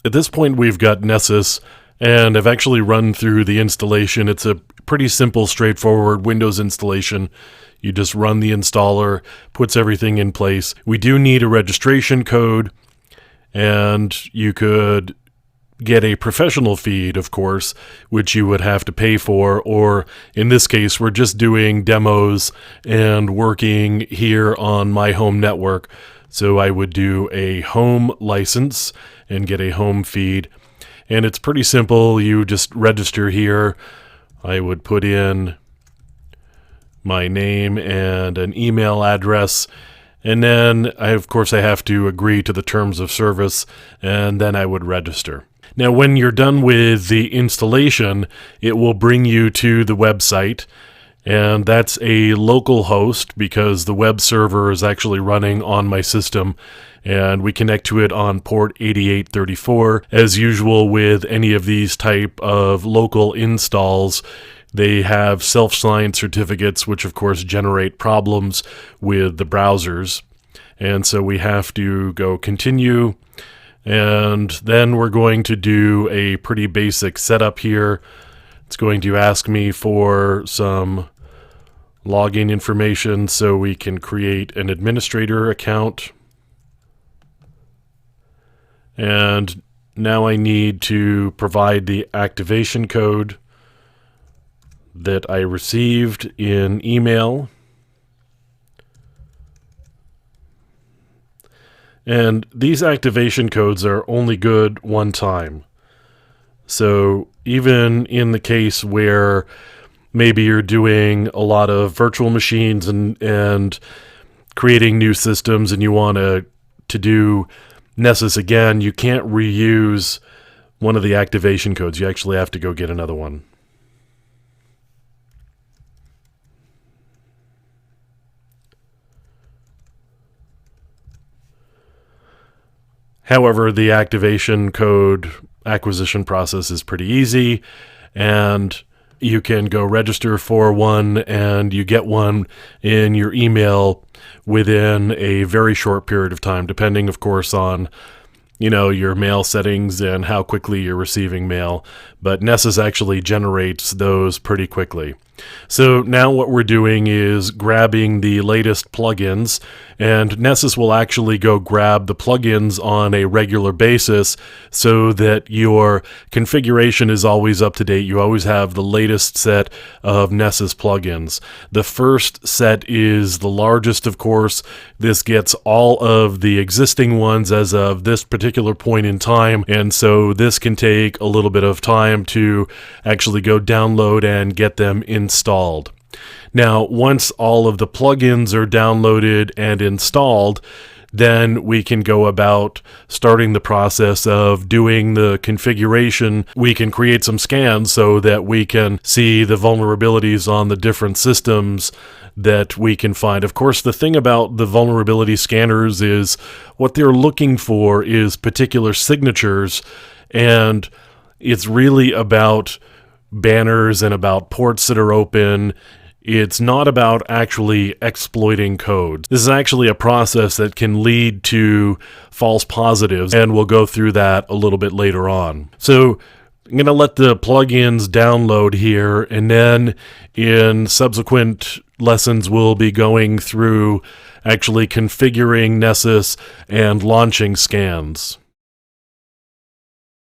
At this point, we've got Nessus, and I've actually run through the installation. It's a pretty simple, straightforward Windows installation. You just run the installer, puts everything in place. We do need a registration code, and you could get a professional feed, of course, which you would have to pay for, or in this case, we're just doing demos and working here on my home network. So I would do a home license and get a home feed. And it's pretty simple. You just register here. I would put in my name and an email address. And then, of course, I have to agree to the terms of service, and then I would register. Now, when you're done with the installation, it will bring you to the website, and that's a local host because the web server is actually running on my system, and we connect to it on port 8834. As usual with any of these type of local installs, they have self-signed certificates, which of course generate problems with the browsers. And so we have to go continue. And then we're going to do a pretty basic setup here. It's going to ask me for some login information so we can create an administrator account. And now I need to provide the activation code that I received in email. And these activation codes are only good one time. So even in the case where maybe you're doing a lot of virtual machines and creating new systems and you want to do Nessus again, you can't reuse one of the activation codes. You actually have to go get another one. However, the activation code acquisition process is pretty easy, and you can go register for one, and you get one in your email within a very short period of time, depending, of course, on your mail settings and how quickly you're receiving mail. But Nessus actually generates those pretty quickly. So now what we're doing is grabbing the latest plugins, and Nessus will actually go grab the plugins on a regular basis so that your configuration is always up to date. You always have the latest set of Nessus plugins. The first set is the largest, of course. This gets all of the existing ones as of this particular point in time, and so this can take a little bit of time to actually go download and get them installed. Now, once all of the plugins are downloaded and installed, then we can go about starting the process of doing the configuration. We can create some scans so that we can see the vulnerabilities on the different systems that we can find. Of course, the thing about the vulnerability scanners is what they're looking for is particular signatures, and it's really about banners and about ports that are open. It's not about actually exploiting code. This is actually a process that can lead to false positives, and we'll go through that a little bit later on. So I'm going to let the plugins download here, and then in subsequent lessons we'll be going through actually configuring Nessus and launching scans.